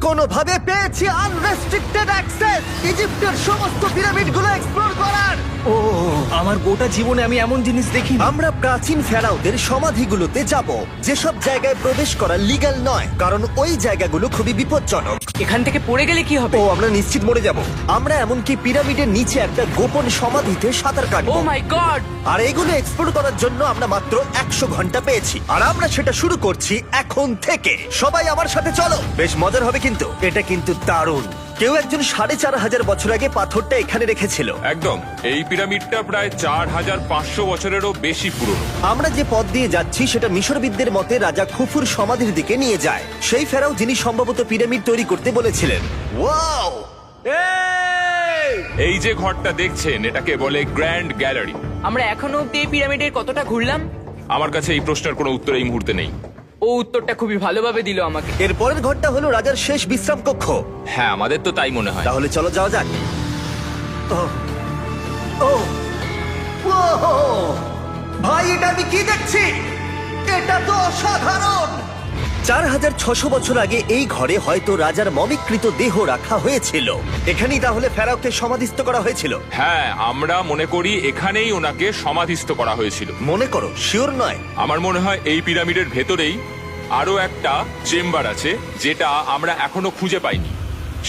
কোনোভাবে পেয়েছি unrestricted access ইজিপ্টের সমস্ত পিরামিডগুলো এক্সপ্লোর করার। ও আমার গোটা জীবনে আমি এমন জিনিস দেখিনি। আমরা প্রাচীন ফেরাওদের সমাধিগুলোতে যাব, যেসব জায়গায় প্রবেশ করা লিগ্যাল নয়, কারণ ওই জায়গাগুলো খুবই বিপজ্জনক। এখান থেকে পড়ে গেলে কি হবে? ও আমরা নিশ্চিত মরে যাব। আমরা এমনকি পিরামিডের নিচে একটা গোপন সমাধিতে সাঁতার ও কাটবো। মাই গড! আর এগুলো এক্সপ্লোর করার জন্য আমরা মাত্র 100 ঘন্টা পেয়েছি, আর আমরা সেটা শুরু করছি এখন থেকে। সবাই আমার সাথে চলো, বেশ মজার হবে কিন্তু। এটা কিন্তু দারুণ। কেউ একজন 4500 বছর আগে পাথরটা এখানে রেখেছিল। একদম, এই পিরামিডটা প্রায় 4500 বছরেরও বেশি পুরনো। আমরা যে পথ দিয়ে যাচ্ছি সেটা মিশরবিদদের মতে রাজা খুফুর সমাধির দিকে নিয়ে যায়, সেই ফেরাও যিনি সম্ভবত পিরামিড তৈরি করতে বলেছিলেন। ওয়াও! এই যে ঘরটা দেখছেন, এটাকে বলে গ্র্যান্ড গ্যালারি। আমরা এখনো অব্দি এই পিরামিডের কতটা ঘুরলাম? আমার কাছে এই প্রশ্নের কোনো উত্তর এই মুহূর্তে নেই। ও উত্তরটা খুবই ভালোভাবে দিল আমাকে। এর পরের ঘরটা হলো রাজার শেষ বিশ্রাম কক্ষ। হ্যাঁ, আমাদের তো তাই মনে হয়। তাহলে চলো যাওয়া যাক। ওহ, ওহ, ওহ! ভাই, এটা আমি কি দেখছি? এটা তো অসাধারণ। 4600 বছর আগে এই ঘরে হয়তো রাজার মমিকৃত দেহ রাখা হয়েছিল। এখানেই তাহলে ফেরাওকে সমাধিস্থ করা হয়েছিল। হ্যাঁ, আমরা মনে করি এখানেই ওনাকে সমাধিস্থ করা হয়েছিল। মনে করো, শিওর নয়। আমার মনে হয় এই পিরামিডের ভেতরেই আরো একটা চেম্বার আছে, যেটা আমরা এখনো খুঁজে পাইনি।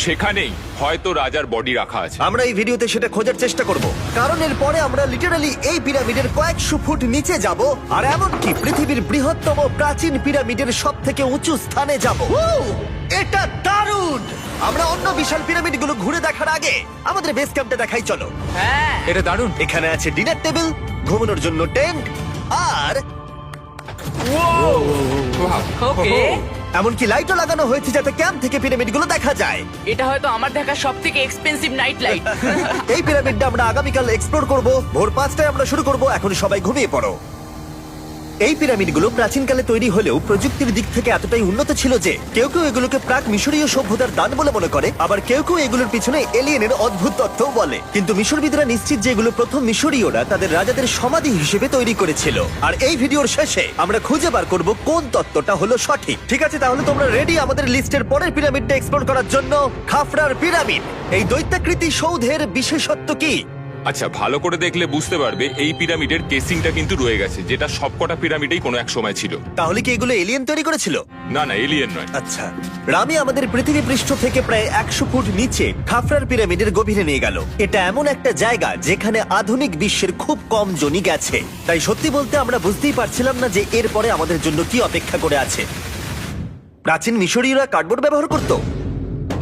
সেখানেই হয়তো রাজার বডি রাখা আছে। আমরা এই ভিডিওতে সেটা খোঁজার চেষ্টা করব, কারণ এর পরে আমরা লিটারালি এই পিরামিডের কয়েকশো ফুট নিচে যাব, আর এমনকি পৃথিবীর বৃহত্তম প্রাচীন পিরামিডের সব থেকে উঁচু স্থানে যাব। এটা দারুণ! আমরা অন্য বিশাল পিরামিডগুলো ঘুরে দেখার আগে আমাদের বেস ক্যাম্পটা দেখাই চলো। হ্যাঁ, এটা দারুণ। এখানে আছে ডিনার টেবিল, ঘুমানোর জন্য টেন্ট, আর ওকে। এমনকি লাইটও লাগানো হয়েছে যাতে ক্যাম্প থেকে পিরামিডগুলো দেখা যায়। এটা হয়তো আমার দেখা সবথেকে এক্সপেন্সিভ নাইট লাইট। এই পিরামিডটা আমরা আগামীকাল এক্সপ্লোর করব। ভোর 5টায় আমরা শুরু করব। এখন সবাই ঘুমিয়ে পড়ো। এই পিরামিডগুলো প্রাচীনকালে তৈরি হলেও প্রযুক্তির দিক থেকে এতটাই উন্নত ছিল যে কেউ কেউ এগুলোকে প্রাক মিশরীয় সভ্যতার দান বলে মনে করে, আবার কেউ কেউ এগুলোর পিছনে এলিয়েনের অদ্ভুত তথ্যও বলে। কিন্তু মিশরবিদরা নিশ্চিত যে এগুলো প্রথম মিশরীয়রা তাদের রাজাদের সমাধি হিসেবে তৈরি করেছিল। আর এই ভিডিওর শেষে আমরা খুঁজে বার করব কোন তত্ত্বটা হলো সঠিক। ঠিক আছে, তাহলে তোমরা রেডি আমাদের লিস্টের পরের পিরামিডটা এক্সপ্লোর করার জন্য? খাফরার পিরামিড। এই দৈত্যাকৃতি সৌধের বিশেষত্ব কি? আচ্ছা, ভালো করে দেখলে বুঝতে পারবে এই পিরামিডের কেসিংটা কিন্তু রয়ে গেছে, যেটা সবকটা পিরামিডেই কোনো এক সময় ছিল। তাহলে কি এগুলো এলিয়েন তৈরি করেছিল? না না, এলিয়েন নয়। আচ্ছা, রামি আমাদের পৃথিবী পৃষ্ঠ থেকে প্রায় 100 ফুট নিচে খাফরার পিরামিডের গভীরে নিয়ে গেল। এটা এমন একটা জায়গা যেখানে আধুনিক বিশ্বের খুব কম জনই গেছে। তাই সত্যি বলতে আমরা বুঝতেই পারছিলাম না যে এরপরে আমাদের জন্য কি অপেক্ষা করে আছে। প্রাচীন মিশরীয়রা কার্ডবোর্ড ব্যবহার করত।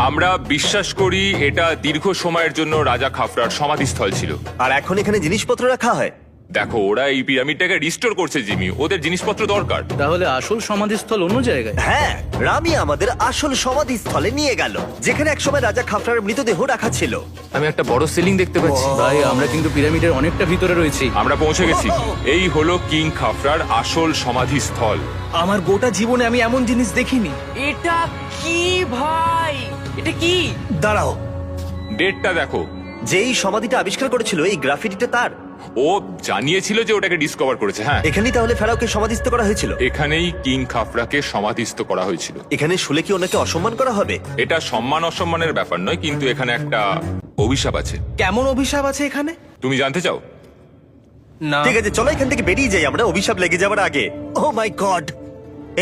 আমরা বিশ্বাস করি এটা দীর্ঘ সময়ের জন্য রাজা খাফরার সমাধিস্থল ছিল। আর এখন এখানে জিনিসপত্র রাখা হয়। দেখো, ওরা এই পিরামিডটাকে রিস্টোর করছে জিমি, ওদের জিনিসপত্র দরকার। তাহলে আসল সমাধিস্থল অন্য জায়গায়? হ্যাঁ, রামি আমাদের আসল সমাধিস্থলে নিয়ে গেল, যেখানে একসময় রাজা খাফরার মৃতদেহ রাখা ছিল। আমি একটা বড় সিলিং দেখতে পাচ্ছি। ভাই, আমরা কিন্তু পিরামিডের অনেকটা ভিতরে রয়েছি। আমরা পৌঁছে গেছি। এই হলো কিং খাফরার আসল সমাধিস্থল। আমার গোটা জীবনে আমি এমন জিনিস দেখিনি। এটা কি ভাই? এটা কি? দাঁড়াও, ডেটটা দেখো। যেই সমাধিটা আবিষ্কার করেছিল এই গ্রাফিটিটা তার। ও জানিয়েছিল যে ওটাকে ডিসকভার করেছে। হ্যাঁ, এখানেই তাহলে ফেরাওকে সমাধিস্থ করা হয়েছিল। এখানেই কিং খাফরাকে সমাধিস্থ করা হয়েছিল। এখানে শুলে কি ওনাকে অসম্মান করা হবে? এটা সম্মান অসম্মানের ব্যাপার নয়, কিন্তু এখানে একটা অভিশাপ আছে। কেমন অভিশাপ আছে এখানে? তুমি জানতে চাও? না। ঠিক আছে, চলো এখান থেকে বেরিয়ে যাই আমরা অভিশাপ লেগে যাওয়ার আগে। ও মাই গড,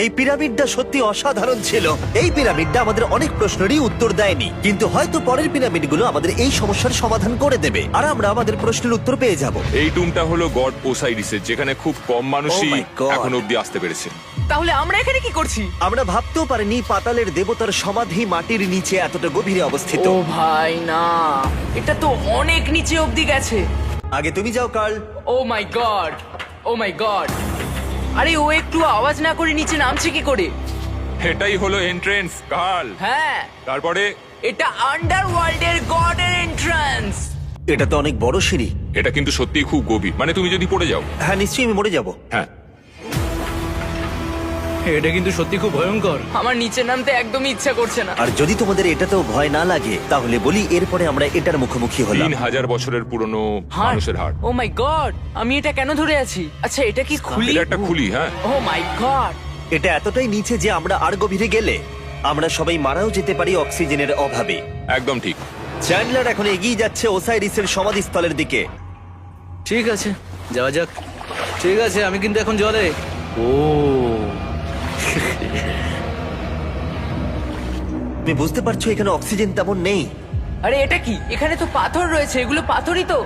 এই পিরামিডটা সত্যি অসাধারণ ছিল। এই পিরামিডটা আমাদের অনেক প্রশ্নেরই উত্তর দেয়নি, কিন্তু হয়তো পরের পিরামিডগুলো আমাদের এই সমস্যার সমাধান করে দেবে, আর আমরা আমাদের প্রশ্নের উত্তর পেয়ে যাব। এই টুমটা হলো গড ওসাইরিসের, যেখানে খুব কম মানুষই Oh my God! এখন অব্দি আসতে পেরেছে। তাহলে আমরা এখানে কি করছি? আমরা ভাবতেও পারিনি পাতালের দেবতার সমাধি মাটির নিচে এতটা গভীরে অবস্থিত। ও ভাই না, এটা তো অনেক নিচে অব্দি গেছে। আগে তুমি যাও curl. O my god, oh my god! আরে ও একটু আওয়াজ না করে নিচে নামছে কি করে? এটাই হলো এন্ট্রেন্স, কাল। হ্যাঁ, তারপরে এটা আন্ডারওয়ার্ল্ডের গডের এন্ট্রান্স। এটা তো অনেক বড় সিঁড়ি। এটা কিন্তু সত্যিই খুব গভীর, মানে তুমি যদি পড়ে যাও। হ্যাঁ, নিশ্চয়ই আমি মরে যাব। হ্যাঁ, এটা কিন্তু সত্যি খুব ভয়ঙ্কর। আমার নিচে নামতে একদমই ইচ্ছা করছে না। আর যদি তোমাদের এটাতেও ভয় না লাগে তাহলে বলি এরপরে আমরা এটার মুখোমুখি হলাম। 3000 বছরের পুরনো হার্ট, মানুষের হাড়। ও মাই গড, আমি এটা কেন ধরে আছি? আচ্ছা, এটা কি খুলি? এটা একটা খুলি। হ্যাঁ, ও মাই গড! এটা এতটাই নিচে যে আমরা আর গভীরে গেলে আমরা সবাই মারাও যেতে পারি অক্সিজেনের অভাবে। একদম ঠিক। চ্যান্ডলার এখন এগিয়ে যাচ্ছে ওসাইরিসের সমাধিস্থলের দিকে। ঠিক আছে, যাওয়া যাক। ঠিক আছে, আমি কিন্তু এখন জলে। ও তুমি বুঝতে পারছো এখানে অক্সিজেন তেমন নেই। আরে এটা কি? এখানে তো পাথর রয়েছে, এগুলো পাথরই তো।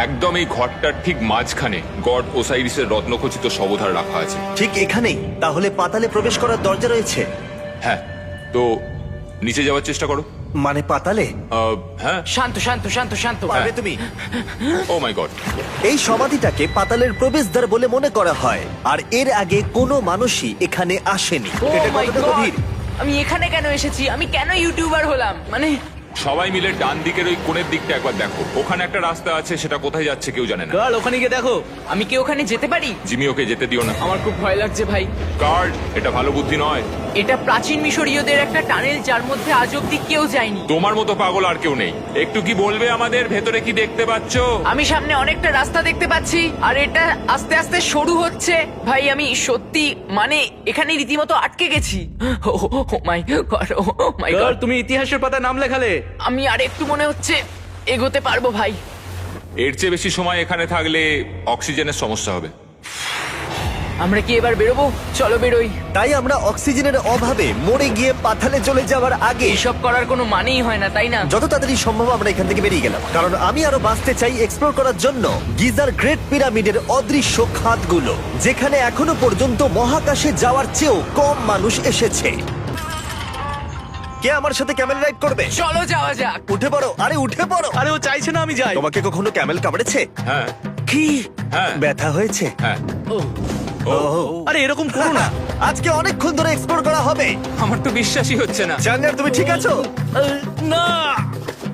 একদম এই ঘরটার ঠিক মাঝখানে গড ওসাইরিসের রত্নখচিত শবধার রাখা আছে। ঠিক এখানেই? তাহলে পাতালে প্রবেশ করার দরজা রয়েছে? হ্যাঁ, তো নিচে যাওয়ার চেষ্টা করো। মানে পাতালে? হ্যাঁ। শান্ত শান্ত শান্ত শান্ত। পারবে তুমি? ও মাই গড। এই সমাধিটাকে পাতালের প্রবেশদ্বার বলে মনে করা হয়, আর এর আগে কোনো মানুষই এখানে আসেনি। Oh এটা my কতটা God! গভীর? আমি এখানে কেন এসেছি? আমি কেন ইউটিউবার হলাম? মানে সবাই মিলে ডান দিকের ওই কোণের দিকটা একবার দেখো। ওখানে একটা রাস্তা আছে, সেটা কোথায় যাচ্ছে কেউ জানে না। গার্ল, ওখানে গিয়ে দেখো। আমি কি ওখানে যেতে পারি? জিমি, ওকে যেতে দিও না। আমার খুব ভয় লাগছে ভাই। গার্ড, এটা ভালো বুদ্ধি নয়। এটা প্রাচীন মিশরীয়দের একটা টানেল, যার মধ্যে আজ অব্দি কেউ যায়নি। তোমার মতো পাগল আর কেউ নেই। একটু কি বলবে আমাদের ভেতরে কি দেখতে পাচ্ছো? আমি সামনে অনেকটা রাস্তা দেখতে পাচ্ছি, আর এটা আস্তে আস্তে সরু হচ্ছে। ভাই আমি সত্যি মানে এখানে রীতিমতো আটকে গেছি। Oh my god, oh my girl, god. তুমি ইতিহাসের পাতায় নাম লেখালে। আমি আর একটু মনে হচ্ছে এগোতে পারবো ভাই। এর চেয়ে বেশি সময় এখানে থাকলে অক্সিজেনের সমস্যা হবে। আমরা কি এবার বেরোবো? চলো বেরোই। তাই আমরা অক্সিজেনের অভাবে মরে গিয়ে পাতালে চলে যাওয়ার আগে এইসব করার কোনো মানেই হয় না, তাই না? যত তাড়াতাড়ি সম্ভব আমরা এখান থেকে বেরিয়ে গেলাম, কারণ আমি আরো বাঁচতে চাই এক্সপ্লোর করার জন্য গিজার গ্রেট পিরামিডের অদৃশ্য খাতগুলো, যেখানে এখনো পর্যন্ত মহাকাশে যাওয়ার চেয়েও কম মানুষ এসেছে। কে আমার সাথে ক্যামেল রাইড করবে? চলো যাওয়া যাক। উঠে পড়ো, আরে উঠে পড়ো। আরে ও চাইছে না আমি যাই। তোমাকে কখনো ক্যামেল কামড়েছে? হ্যাঁ। কি হ্যাঁ। ব্যথা হয়েছে? হ্যাঁ। আরে এরকম করো না। আজকে অনেকক্ষণ ধরে এক্সপ্লোর করা হবে। আমার তো বিশ্বাসই হচ্ছে না। জানলার তুমি ঠিক আছো? না,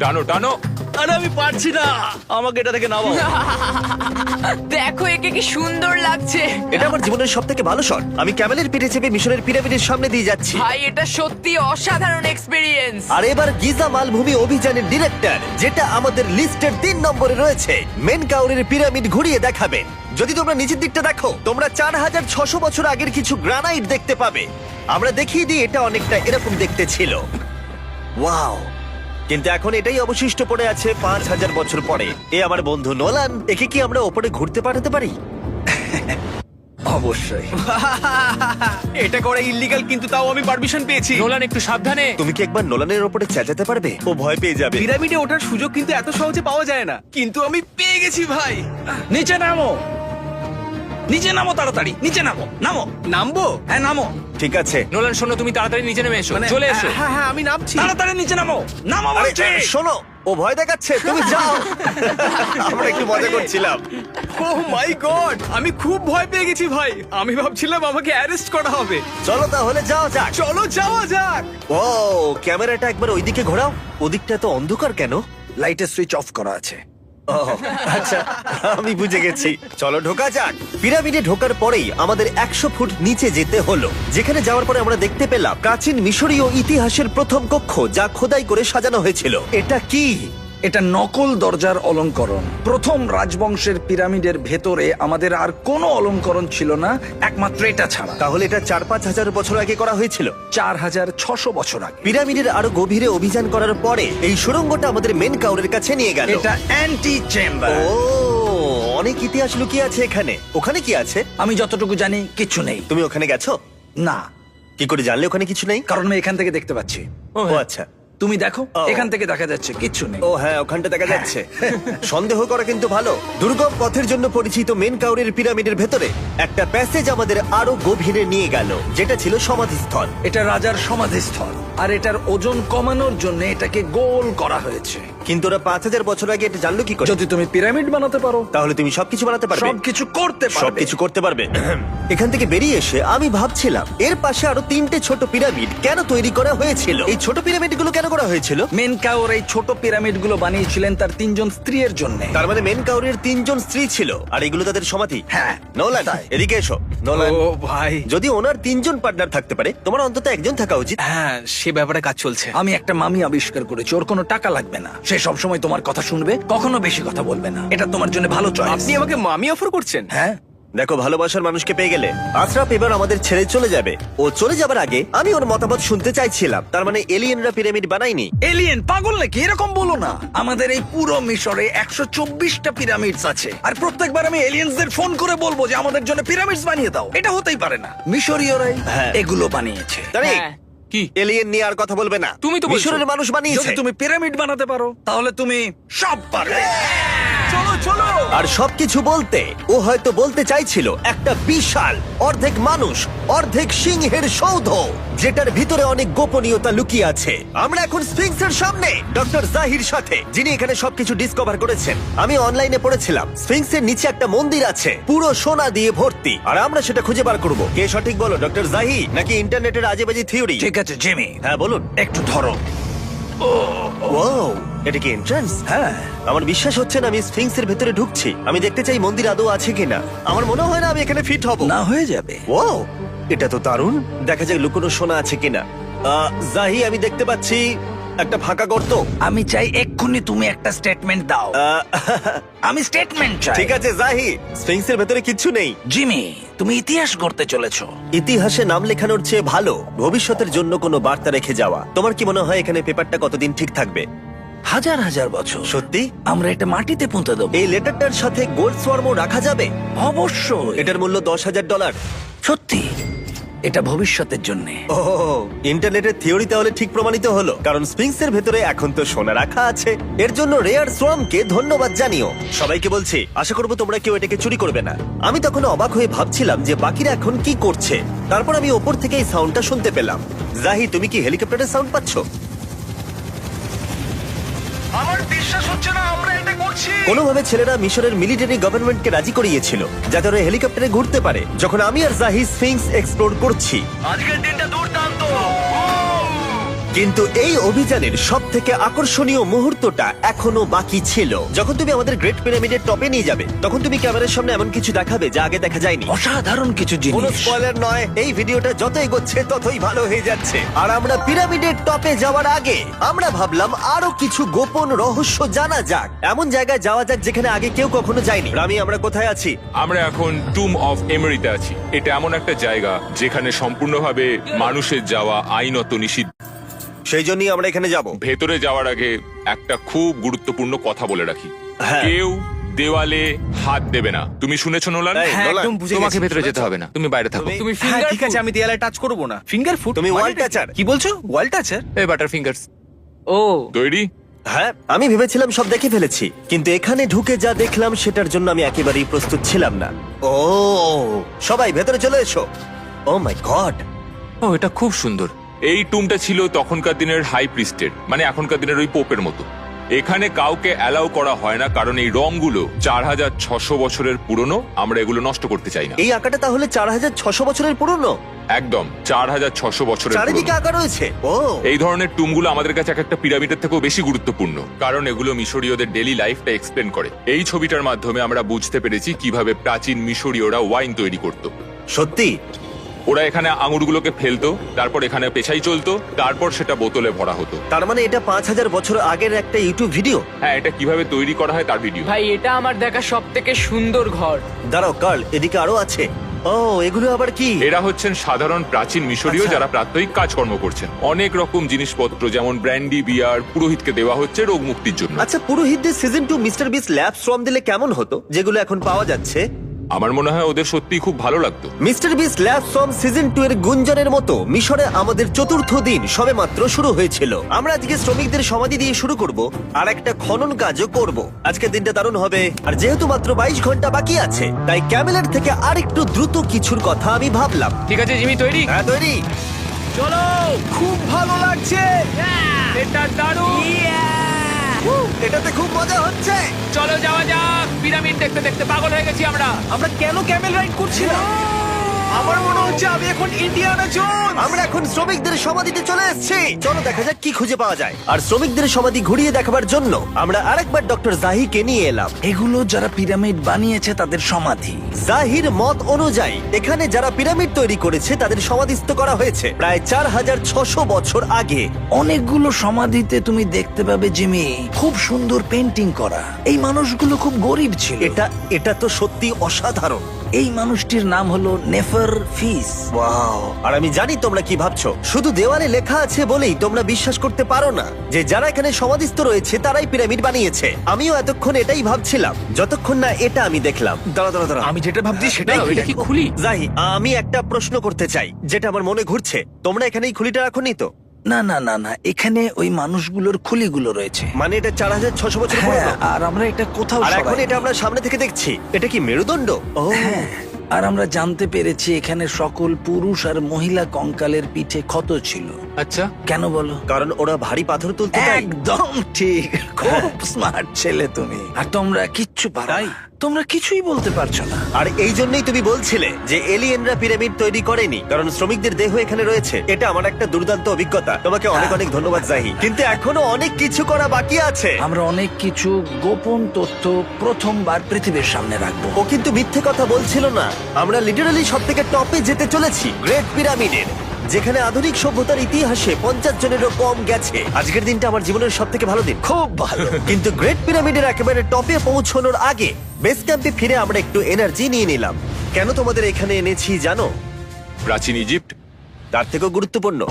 টানো টানো। আরে আমি পারছি না, আমাকে এটা থেকে নামাও। দেখো একে কি সুন্দর লাগছে। এটা আমার জীবনের সব থেকে ভালো শট। আমি ক্যামেলের পিঠে চেপে মিশরের পিরামিডের সামনে দিয়ে যাচ্ছি। ভাই এটা সত্যি অসাধারণ এক্সপেরিয়েন্স। আর এবার গিজা মালভূমি অভিযানের ডিরেক্টর, যেটা আমাদের লিস্টের 3 নম্বরে রয়েছে, মেন কাউরের পিরামিড ঘুরিয়ে দেখাবেন। যদি তোমরা নিচের দিকটা দেখো, তোমরা 4600 বছর আগের কিছু গ্রানাইট দেখতে পাবে। আমরা দেখিয়ে দিই, এটা অনেকটা এরকম দেখতে ছিল। ওয়াও! কিন্তু এখন এটাই অবশিষ্ট পড়ে আছে 5000 বছর পরে। এ আমার বন্ধু নোলান, একে কি আমরা ওপরে ঘুরতে পাঠাতে পারি? অবশ্যই। এটা করা ইল্লিগাল, কিন্তু তাও আমি পারমিশন পেয়েছি। নোলান, একটু সাবধানে। তুমি কি একবার নোলানের ওপরে চেঁচাতে পারবে? ও ভয় পেয়ে যাবে। পিরামিডে ওঠার সুযোগ কিন্তু এত সহজে পাওয়া যায় না, কিন্তু আমি পেয়ে গেছি ভাই। নিচে নামো, নিচে নামো, তাড়াতাড়ি নিচে নামো। নামো। নামবো? হ্যাঁ নামো। ঠিক আছে। নোলান, শোনো, তুমি তাড়াতাড়ি নিচে নেমে এসো। চলে এসো। হ্যাঁ হ্যাঁ আমি নামছি। তাড়াতাড়ি নিচে নামো। নামো আরে, বলছি। শোনো, ও ভয় দেখাচ্ছে, তুমি যাও। আমরা একটু মজা করছিলাম। ও মাই গড, আমি খুব ভয় পেয়ে গেছি ভাই। আমি ভাবছিলাম আমাকে অ্যারেস্ট করা হবে। চলো তাহলে যাওয়া যাক। চলো যাওয়া যাক। ও, ক্যামেরাটা একবার ওইদিকে ঘোরাও। ওদিকটা তো অন্ধকার কেন? লাইটের সুইচ অফ করা আছে। ও, আচ্ছা, আমি বুঝে গেছি। চলো ঢোকা যাক। পিরামিডে ঢোকার পরেই আমাদের 100 ফুট নিচে যেতে হলো, যেখানে যাওয়ার পরে আমরা দেখতে পেলাম প্রাচীন মিশরীয় ইতিহাসের প্রথম কক্ষ, যা খোদাই করে সাজানো হয়েছিল। এটা কি? এটা নকল দরজার অলঙ্করণ। প্রথম রাজবংশের পিরামিডের ভেতরে আমাদের আর কোনো অলঙ্করণ ছিল না, একমাত্র এটা ছাড়া। তাহলে এটা 4-5 হাজার বছর আগে করা হয়েছিল। 4600 বছর আগে। পিরামিডের আরো গভীরে অভিযান করার পরে এই সুড়ঙ্গটা আমাদের মেন কাউরের কাছে নিয়ে গেল। এটা অ্যান্টি চেম্বার। ও, অনেক ইতিহাস লুকিয়ে আছে এখানে। ওখানে কি আছে? আমি যতটুকু জানি কিছু নেই। তুমি ওখানে গেছো? না, কি করে জানলে ওখানে কিছু নেই? কারণ আমি এখান থেকে দেখতে পাচ্ছি। ও আচ্ছা। তুমি দেখো, ও। এখান থেকে দেখা যাচ্ছে কিচ্ছু নেই। ও হ্যাঁ, ওখানটা দেখা যাচ্ছে। সন্দেহ করা কিন্তু ভালো। দুর্গম পথের জন্য পরিচিত মেন কাউরের পিরামিডের ভেতরে একটা প্যাসেজ আমাদের আরো গভীরে নিয়ে গেল, যেটা ছিল সমাধিস্থল। এটা রাজার সমাধিস্থল, আর এটার ওজন কমানোর জন্য এটাকে গোল করা হয়েছে। কিন্তু ওরা 5000 বছর আগে এটা জানলো কি করে? যদি তুমি পিরামিড বানাতে পারো, তাহলে তুমি সবকিছু বানাতে পারবে। সবকিছু করতে পারবে। সবকিছু করতে পারবে। এখান থেকে বেরিয়ে এসে আমি ভাবছিলাম, এর পাশে আরো 3টে ছোট পিরামিড কেন তৈরি করা হয়েছিল? এই ছোট পিরামিডগুলো কেন করা হয়েছিল? মেনকাওর এই ছোট পিরামিডগুলো বানিয়েছিলেন তার 3জন স্ত্রীর জন্য। তার মানে মেন কাউরের 3জন স্ত্রী ছিল, আর এগুলো তাদের সমাধি। হ্যাঁ। নোলান, এদিকে এসো। নোলান, ও ভাই। যদি ওনার 3জন পার্টনার থাকতে পারে, তোমার অন্তত একজন থাকা উচিত। হ্যাঁ, সে ব্যাপারে কাজ চলছে। আমি একটা মামি আবিষ্কার করেছি, ওর কোনো টাকা লাগবে না। সে সবসময় তোমার কথা শুনবে, কখনো বেশি কথা বলবে না। এটা তোমার জন্য ভালো চয়েস। আপনি আমাকে মামি অফার করছেন? হ্যাঁ, দেখো, ভালোবাসার মানুষকে পেয়ে গেলে আশরাফ এবার আমাদের ছেড়ে চলে যাবে। ও চলে যাবার আগে আমি ওর মতামত শুনতে চাইছিলাম। তার মানে এলিয়েনরা পিরামিড বানায়নি? এলিয়েন পাগল নাকি? এরকম বলো না। আমাদের এই পুরো মিশরে 124টা পিরামিডস আছে, আর প্রত্যেকবার আমি এলিয়েন্সদের ফোন করে বলবো যে আমাদের জন্য পিরামিডস বানিয়ে দাও। এটা হতেই পারে না। মিশরীয়রাই হ্যাঁ। এগুলো বানিয়েছে। তারে, হ্যাঁ। কি এলিয়েন নিয়ে আর কথা বলবে না। তুমি তো বলছো। মিশরের মানুষ বানিয়েছে। যদি তুমি পিরামিড বানাতে পারো তাহলে তুমি সব পারবে। চলো চলো। আর সবকিছু বলতে ও হয়তো বলতে চাইছিল একটা বিশাল অর্ধেক মানুষ অর্ধেক সিংহের সৌধ, যেটার ভিতরে অনেক গোপনীয়তা লুকিয়ে আছে। আমরা এখন স্ফিংসের সামনে ডক্টর জাহির সাথে, যিনি এখানে সবকিছু ডিসকভার করেছেন। আমি অনলাইনে পড়েছিলাম স্ফিংসের নিচে একটা মন্দির আছে পুরো সোনা দিয়ে ভর্তি, আর আমরা সেটা খুঁজে বার করব। কে সঠিক বলো, ডক্টর জাহি নাকি ইন্টারনেটের আজেবাজি থিওরি? ঠিক আছে জিমি, হ্যাঁ বলুন। একটু ধরো। ওয়াও, এটা কি এন্ট্রান্স? হ্যাঁ, আমার বিশ্বাস হচ্ছে না আমি স্ফিংসের ভেতরে ঢুকছি। আমি দেখতে চাই মন্দির আদৌ আছে কিনা। আমার মনে হয় না আমি এখানে ফিট হব। না হয়ে যাবে। ও, এটা তো দারুণ। দেখা যাক লুকোনো সোনা আছে কিনা। জাহি, আমি দেখতে পাচ্ছি একটা ফাঁকা গর্ত। আমি চাই এক্ষুনি তুমি একটা স্টেটমেন্ট দাও। আহ, আমি স্টেটমেন্ট চাই। ঠিক আছে জাহি, স্ফিংসের ভেতরে কিচ্ছু নেই। জিমি, তুমি ইতিহাস গড়তে চলেছো। ইতিহাসে নাম লেখানোর চেয়ে ভালো ভবিষ্যতের জন্য কোনো বার্তা রেখে যাওয়া। তোমার কি মনে হয় এখানে পেপারটা কতদিন ঠিক থাকবে? হাজার হাজার বছর। সত্যি? আমরা এটা মাটিতে পুঁতে দেবো। এই লেটারটার সাথে গোল্ড সোয়ার্মও রাখা যাবে? অবশ্যই। এটার মূল্য $10,000। সত্যি, এটা ভবিষ্যতের জন্য। ও, ইন্টারনেটের থিওরি তাহলে ঠিক প্রমাণিত হলো, কারণ স্ফিংসের ভেতরে এখন তো সোনা রাখা আছে। এর জন্য রেয়ার সোয়ামকে ধন্যবাদ জানিও। সবাইকে বলছি, আশা করবো তোমরা কেউ এটাকে চুরি করবে না। আমি তখন অবাক হয়ে ভাবছিলাম যে বাকিরা এখন কি করছে। তারপর আমি ওপর থেকে এই সাউন্ডটা শুনতে পেলাম। জাহি, তুমি কি হেলিকপ্টারের সাউন্ড পাচ্ছ? আমার বিশ্বাস হচ্ছে না আমরা এটা করছি। কোনোভাবে ছেলেরা মিশরের মিলিটারি গভর্নমেন্টকে রাজি করিয়েছিল যাতে ওরা হেলিকপ্টারে ঘুরতে পারে যখন আমি আর জাহি স্ফিংস এক্সপ্লোর করছি। আজকের দিনটা দুর্দান্ত। কিন্তু এই অভিযানের সব থেকে আকর্ষণীয় মুহূর্তটা এখনো বাকি ছিল। যখন তুমি আমাদের গ্রেট পিরামিডের টপে নিয়ে যাবে তখন তুমি ক্যামেরার সামনে এমন কিছু দেখাবে যা আগে দেখা যায়নি। অসাধারণ কিছু কোনো জিনিস। স্পয়লার নয়, এই ভিডিওটা যত এগোচ্ছে ততই ভালো হয়ে যাচ্ছে। আর আমরা পিরামিডের টপে যাওয়ার আগে আমরা ভাবলাম আরো কিছু গোপন রহস্য জানা যাক। এমন জায়গায় যাওয়া যাক যেখানে আগে কেউ কখনো যায়নি। রামি, আমরা কোথায় আছি? আমরা এখন টুম অফ এমেরিতে আছি। এটা এমন একটা জায়গা যেখানে সম্পূর্ণভাবে মানুষের যাওয়া আইনত নিষিদ্ধ। সেই জন্যই আমরা এখানে যাব। ভেতরে যাওয়ার আগে একটা খুব গুরুত্বপূর্ণ কথা বলে রাখি, হ্যাঁ। কেউ দেওয়ালে হাত দেবে না। তুমি শুনেছো নোলান? এই, হ্যাঁ, নোলান, একদম বুঝে তোমাকে গেছি। ভেতরে যেতে হবে না, তুমি বাইরে থাকো। তুমি- তুমি হ্যাঁ, ফিঙ্গার ঠিক আছে, আমি দেয়ালে টাচ করব না। Finger foot? তুমি wall toucher? কি বলছো? ওয়াল টাচার? এই বাটার ফিঙ্গারস। ও, তৈরি? হ্যাঁ, আমি ভেবেছিলাম সব দেখে ফেলেছি, কিন্তু এখানে ঢুকে যা দেখলাম সেটার জন্য আমি একেবারেই প্রস্তুত ছিলাম না। ও, সবাই ভেতরে চলে এসো। ও মাই গড, ও, এটা খুব সুন্দর। এই টুমটা ছিল তখনকার দিনের হাই প্রিস্টের, মানে এখনকার দিনের ওই পোপের মতো। এখানে কাউকে অ্যালাউ করা হয় না কারণ এই রংগুলো 4600 বছরের পুরনো। আমরা এগুলো নষ্ট করতে চাই না। এই আঁকাটা তাহলে 4600 বছরের পুরনো? একদম 4600 বছরের চারিদিকে পুরনো। আঁকা রয়েছে। ও, এই ধরনের টুমগুলো আমাদের কাছে এক একটা পিরামিডের থেকেও বেশি গুরুত্বপূর্ণ, কারণ এগুলো মিশরীয়দের ডেইলি লাইফটা এক্সপ্লেন করে। এই ছবিটার মাধ্যমে আমরা বুঝতে পেরেছি কিভাবে প্রাচীন মিশরীয়রা ওয়াইন তৈরি করত। সত্যি? ওরা এখানে আঙুরগুলোকে ফেলতো, তারপর এখানে পেছাই চলতো, তারপর সেটা বোতলে ভরা হতো। তার মানে এটা 5000 বছর আগের একটা ইউটিউব ভিডিও? হ্যাঁ, এটা কিভাবে তৈরি করা হয় তার ভিডিও। ভাই এটা আমার দেখা সব থেকে সুন্দর ঘর। দাঁড়াও কার্ল, এদিকে আরো আছে। ও, এগুলো আবার কি? এরা হচ্ছেন সাধারণ প্রাচীন মিশরীয় আচ্ছা। যারা প্রাত্যহিক কাজকর্ম করছেন। অনেক রকম জিনিসপত্র যেমন ব্র্যান্ডি, বিয়ার পুরোহিতকে দেওয়া হচ্ছে রোগ মুক্তির জন্য। আচ্ছা, পুরোহিতদের সিজন 2 মিস্টার বিস ল্যাব সোয়াম দিলে কেমন হতো, যেগুলো এখন পাওয়া যাচ্ছে? আমার মনে হয় ওদের সত্যিই খুব ভালো লাগতো। মিস্টার বিস ল্যাব সোয়াম সিজন 2 এর গুঞ্জনের মতো মিশরে আমাদের চতুর্থ দিন সবেমাত্র শুরু হয়েছিল। আমরা আজকে শ্রমিকদের সমাধি দিয়ে শুরু করব আর একটা খনন কাজও করব। আজকের দিনটা দারুণ হবে, আর যেহেতু মাত্র 22 ঘন্টা বাকি আছে তাই ক্যামেলের থেকে আরেকটু দ্রুত কিছুর কথা আমি ভাবলাম। ঠিক আছে জিমি, তৈরি? হ্যাঁ, তৈরি। চলো, খুব ভালো লাগছে। এটা দারুণ। এটাতে খুব মজা হচ্ছে। চলো যাওয়া যাক। পিরামিড দেখতে দেখতে পাগল হয়ে গেছি আমরা। আমরা কেন ক্যামেল রাইড করছি না? আমার মনে হচ্ছে আমি এখন ইন্ডিয়ানা জোনস। আমরা এখন শ্রমিকদের সমাধিতে চলে এসেছি। চলো দেখা যাক কি খুঁজে পাওয়া যায়। আর শ্রমিকদের সমাধি ঘুরিয়ে দেখাবার জন্য আমরা আরেকবার ডক্টর জাহিকে নিয়ে এলাম। এগুলো যারা পিরামিড বানিয়েছে তাদের সমাধি। জাহির মত অনুযায়ী এখানে যারা পিরামিড তৈরি করেছে তাদের সমাধিস্থ করা হয়েছে প্রায় 4600 বছর আগে। অনেকগুলো সমাধিতে তুমি দেখতে পাবে জিমি খুব সুন্দর পেন্টিং করা। এই মানুষগুলো খুব গরিব ছিল। এটা তো সত্যি অসাধারণ। এই মানুষটির নাম হলো নেফার ফিস। ওয়াও! আর আমি জানি তোমরা কি ভাবছো, শুধু দেওয়ালে লেখা আছে বলেই তোমরা বিশ্বাস করতে পারো না যে যারা এখানে সমাধিস্থ রয়েছে তারাই পিরামিড বানিয়েছে। আমিও এতক্ষণ এটাই ভাবছিলাম যতক্ষণ না এটা আমি দেখলাম। দাঁড়া আমি যেটা ভাবছি সেটাই দাঁড়াও, এটা কি দেখো। খুলি? জাহি, আমি একটা প্রশ্ন করতে চাই যেটা আমার মনে ঘুরছে। তোমরা এখানে এই খুলিটা রাখোনি তো? না না না না, এখানে ওই মানুষগুলোর খুলিগুলো রয়েছে। মানে এটা 4600 বছর হ্যাঁ, পুরনো? আর আমরা এটা কোথাও আর এখন সরাইনি। এটা আমরা সামনে থেকে দেখছি। এটা কি মেরুদণ্ড? ও হ্যাঁ, আর আমরা জানতে পেরেছি এখানে সকল পুরুষ আর মহিলা কঙ্কালের পিঠে ক্ষত ছিল। আচ্ছা, কেন বলো? কারণ ওরা ভারী পাথর তুলতে তাই? একদম ঠিক, খুব স্মার্ট ছেলে তুমি। আর তোমরা কিচ্ছু পারো না। তোমরা কিছুই বলতে পারছো না। আর এই জন্যই তুমি বলছিলে যে এলিয়েনরা পিরামিড তৈরি করেনি, কারণ শ্রমিকদের দেহ এখানে রয়েছে। এটা আমার একটা দুর্দান্ত অভিজ্ঞতা। তোমাকে অনেক অনেক ধন্যবাদ জাহি, কিন্তু এখনো অনেক কিছু করা বাকি আছে। আমরা অনেক কিছু গোপন তথ্য প্রথমবার পৃথিবীর সামনে রাখবো। ও কিন্তু মিথ্যে কথা বলছিল না। আমরা লিটারালি সব থেকে টপে যেতে চলেছি, গ্রেট পিরামিডের, যেখানে আধুনিক সভ্যতার ইতিহাসে 50 জনেরও কম গেছে। আজকের দিনটা আমার জীবনের সব থেকে ভালো দিন। খুব ভালো। কিন্তু গ্রেট পিরামিডের একেবারে টপে পৌঁছানোর আগে বেস ক্যাম্পে ফিরে আমরা একটু এনার্জি নিয়ে নিলাম। কেন তোমাদের এখানে এনেছি জানো? প্রাচীন ইজিপ্ট। তার থেকেও গুরুত্বপূর্ণ,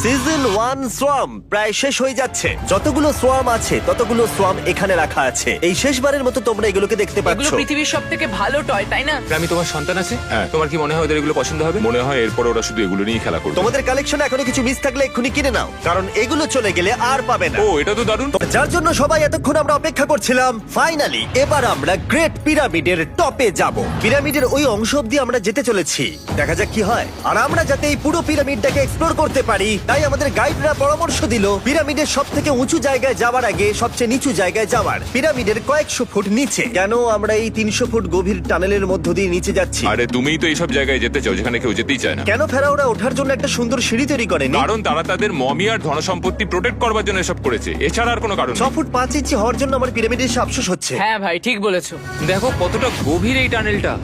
সিজন 1 সোয়াম প্রায় শেষ হয়ে যাচ্ছে। যতগুলো সোয়াম আছে ততগুলো সোয়াম এখানে রাখা আছে। এই শেষবারের মতো তোমরা এগুলোকে দেখতে এগুলো পাচ্ছ। পৃথিবীর সব থেকে ভালো টয়, তাই না? আমি তোমার সন্তান আছে, হ্যাঁ। তোমার কি মনে হয় ওদের এগুলো পছন্দ হবে? মনে হয় এরপর ওরা শুধু এগুলো নিয়ে খেলা করবে। তোমাদের কালেকশনে এখনো কিছু মিস থাকলে এক্ষুনি কিনে নাও, কারণ এগুলো চলে গেলে আর পাবে না। ও, এটা তো দারুণ। যার জন্য সবাই এতক্ষণ আমরা অপেক্ষা করছিলাম, ফাইনালি এবার আমরা গ্রেট পিরামিডের টপে যাব। পিরামিডের ওই অংশ অব্দি আমরা যেতে চলেছি, দেখা যাক কি হয়। আর আমরা যাতে এই পুরো পিরামিডটাকে এক্সপ্লোর করতে পারি, তাই আমাদের গাইডরা পরামর্শ দিল পিরামিডের সব থেকে উঁচু জায়গায় যাওয়ার আগে সবচেয়ে নিচু জায়গায় যাওয়ার, পিরামিডের কয়েকশো ফুট নিচে। কেন আমরা এই 300 ফুট গভীর টানেলের মধ্য দিয়ে নিচে যাচ্ছি? আরে তুমিই তো এইসব জায়গায় যেতে চাও যেখানে কেউ যেতেই চায় না। কেন ফেরাওরা ওঠার জন্য একটা সুন্দর সিঁড়ি তৈরি করেনি? কারণ তারা তাদের মমি আর ধনসম্পত্তি প্রোটেক্ট করবার জন্য এসব করেছে, এছাড়া আর কোনো কারণ 6 নেই। ফুট 5 ইঞ্চি হওয়ার জন্য আমার পিরামিডের এসে আফসোস হচ্ছে। হ্যাঁ ভাই, ঠিক বলেছো। দেখো কতটা গভীর এই টানেলটা।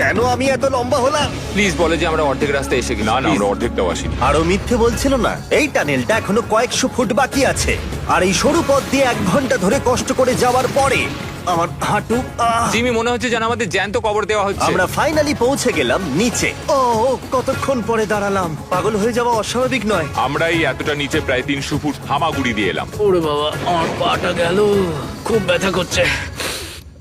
কেন আমি এত লম্বা হলাম? প্লিজ বলে যে আমরা অর্ধেক রাস্তায় এসে গেছি। না না, আমরা অর্ধেকটাও আসিনি। আরো মিথ্যে বলছিল না। এই টানেলটা এখনো কয়েকশো ফুট বাকি আছে, আর এই সরু পথ দিয়ে 1 ঘন্টা ধরে কষ্ট করে যাওয়ার পরে আমার হাঁটু জিমি, মনে হচ্ছে যেন আমাদের জ্যান্ত কবর দেওয়া হচ্ছে। আমরা ফাইনালি পৌঁছে গেলাম নিচে। ও কতক্ষণ পরে দাঁড়ালাম, পাগল হয়ে যাওয়া অস্বাভাবিক নয়। আমরা এই এতটা নিচে প্রায় 300 ফুট হামাগুড়ি দিয়ে এলাম। ওরে বাবা, আমার পাটা গেল, খুব ব্যথা করছে।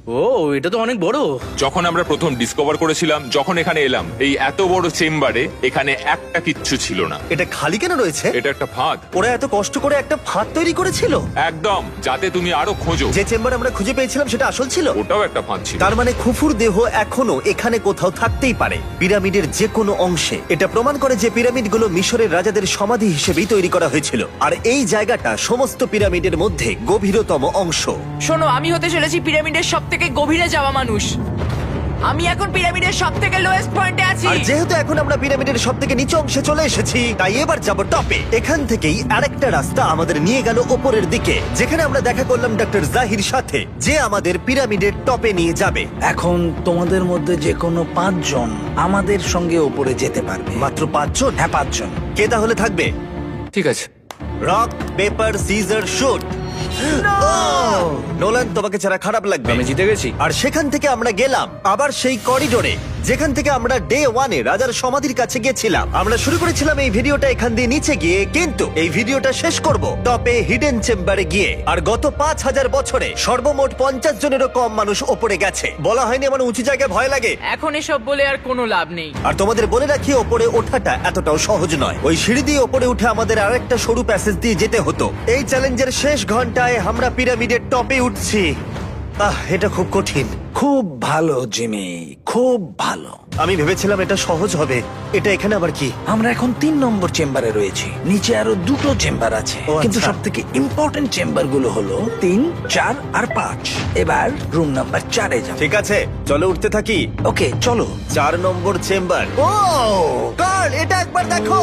ও, এটা তো অনেক বড়। যখন আমরা প্রথম ডিসকভার করেছিলাম, যখন এখানে এলাম, এই এত বড় চেম্বারে এখানে একটা কিচ্ছু ছিল না। এটা খালি কেন রয়েছে? এটা একটা ফাঁদ। ওরা এত কষ্ট করে একটা ফাঁদ তৈরি করেছিল। একদম, যাতে তুমি আরো খোঁজো। যে চেম্বার আমরা খুঁজে পেয়েছিলাম সেটা আসল ছিল। ওটাও একটা ফাঁদ ছিল। তার মানে খুফুর দেহ এখনো এখানে কোথাও থাকতেই পারে, পিরামিডের যে কোনো অংশে। এটা প্রমাণ করে যে পিরামিডগুলো মিশরের রাজাদের সমাধি হিসেবেই তৈরি করা হয়েছিল, আর এই জায়গাটা সমস্ত পিরামিডের মধ্যে গভীরতম অংশ। শোনো, আমি হতে চলেছি পিরামিডের সব থেকে গভীরে যাওয়া মানুষ। আমি এখন পিরামিডের সব থেকে লোয়েস্ট পয়েন্টে আছি। আর যেহেতু এখন আমরা পিরামিডের সব থেকে নিচু অংশে চলে এসেছি, তাই এবার যাব টপে। এখান থেকেই আরেকটা রাস্তা আমাদের নিয়ে গেল ওপরের দিকে, যেখানে আমরা দেখা করলাম ডক্টর জাহির সাথে, যে আমাদের পিরামিডের টপে নিয়ে যাবে। এখন তোমাদের মধ্যে যে কোনো 5 জন আমাদের সঙ্গে ওপরে যেতে পারবে। মাত্র 5 জন? হ্যাঁ, 5 জন। কে তাহলে থাকবে? ঠিক আছে। Rock paper scissor shoot. Nolan, তোমাকে ছাড়া খারাপ লাগবে। আমি জিতে গেছি। আর সেখান থেকে আমরা গেলাম আবার সেই করিডোরে যেখান থেকে আমরা ডে 1-এ রাজার সমাধির কাছে গেছিলাম। আমরা শুরু করেছিলাম এই ভিডিওটা এখান দিয়ে নিচে গিয়ে, কিন্তু এই ভিডিওটা শেষ করব টপে হিডেন চেম্বারে গিয়ে। আর গত 5000 বছরে সর্বমোট 50 জনেরও কম মানুষ ওপরে গেছে। বলা হয়নি আমার উঁচু জায়গায় ভয় লাগে। এখন এসব বলে আর কোনো লাভ নেই। আর তোমাদের বলে রাখি, ওপরে ওঠাটা এতটাও সহজ নয়। ওই সিঁড়ি দিয়ে ওপরে উঠে আমাদের আরেকটা সরু প্যাসেজ দিয়ে যেতে হতো। এই চ্যালেঞ্জের শেষ ঘন্টায় আমরা পিরামিডের টপে উঠছি। এটা খুব কঠিন। খুব ভালো জিমি, খুব ভালো। আমি ভেবেছিলাম এটা সহজ হবে। এটা এখানে আবার কি? আমরা এখন 3 নম্বর চেম্বারে রয়েছি। নিচে আরো 2টো চেম্বার আছে, ও, কিন্তু আচ্ছা। সব থেকে ইম্পর্টেন্ট চেম্বার গুলো হলো 3, 4 আর 5। এবার রুম নাম্বার 4-এ যাবো। ঠিক আছে, চলো উঠতে থাকি। ওকে, চলো। 4 নম্বর চেম্বার। ও কার্ল, এটা একবার দেখো।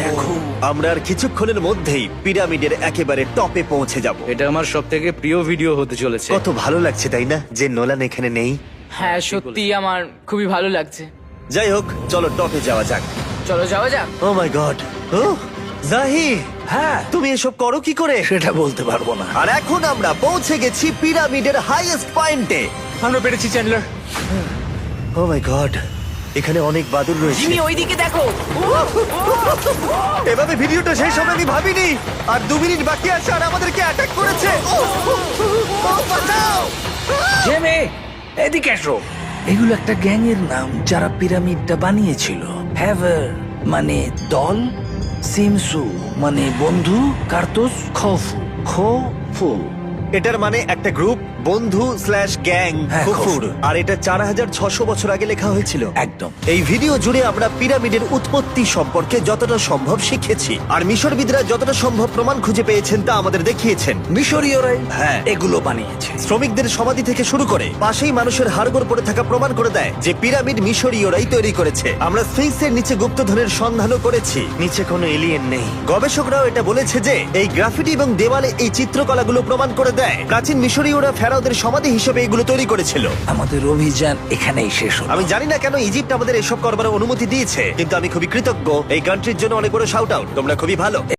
দেখো, আমরা আর কিছুক্ষণের মধ্যেই পিরামিডের একেবারে টপে পৌঁছে যাব। এটা আমার সব থেকে প্রিয় ভিডিও হতে চলেছে। কত ভালো লাগছে তাই না, যে নোলান এখানে নেই। হ্যাঁ, সত্যি আমার খুবই ভালো লাগছে। যাই হোক, চলো টপে যাওয়া যাক। চলো যাওয়া যাক। ও মাই গড। ও জাহি, হ্যাঁ, তুমি এসব করো কি করে? সেটা বলতে পারবো না। আর এখন আমরা পৌঁছে গেছি পিরামিডের হাইয়েস্ট পয়েন্টে। আমরা পেরেছি চ্যান্ডলার। ও মাই গড, এখানে অনেক বাদুড় রয়েছে। জিমি ওইদিকে দেখো। এভাবে ভিডিওটা শেষ হবে আমি ভাবিনি। আর 2 মিনিট বাকি আছে আর আমাদেরকে অ্যাটাক করেছে। বাঁচাও! জেমে এদিকে এসো। এগুলো একটা গ্যাং এর নাম যারা পিরামিডটা বানিয়েছিল। হ্যাভার মানে দল, সিমসু মানে বন্ধু, কার্তুস খোফু। এটার মানে একটা গ্রুপ, বন্ধু স্ল্যাশ গ্যাং, হ্যাঁ, কুকুর। কুকুর। আর এটা 4600 বছর আগে লেখা হয়েছিল। একদম। এই ভিডিও জুড়ে আমরা পিরামিডের উৎপত্তি সম্পর্কে যতটা সম্ভব শিখেছি, আর মিশরবিদরা যতটা সম্ভব প্রমাণ খুঁজে পেয়েছেন তা আমাদের দেখিয়েছেন। মিশরীয়রাই হ্যাঁ। এগুলো বানিয়েছে। শ্রমিকদের সমাধি থেকে শুরু করে পাশেই মানুষের হাড়গোড় পড়ে থাকা প্রমাণ করে দেয় যে পিরামিড মিশরীয়রাই তৈরি করেছে। আমরা স্ফিংসের নিচে গুপ্তধনের সন্ধানও করেছি, নিচে কোনো এলিয়েন নেই। গবেষকরাও এটা বলেছে যে এই গ্রাফিটি এবং দেওয়ালে এই চিত্রকলাগুলো প্রমাণ করে দেয় প্রাচীন মিশরীয়রা ফেরাওদের সমাধি হিসেবে এগুলো তৈরি করেছিল। আমাদের অভিযান এখানেই শেষ হলো। আমি জানি না কেন ইজিপ্ট আমাদের এসব করবার অনুমতি দিয়েছে, কিন্তু আমি খুবই কৃতজ্ঞ। এই কান্ট্রির জন্য অনেক বড় শাউট আউট, তোমরা খুবই ভালো।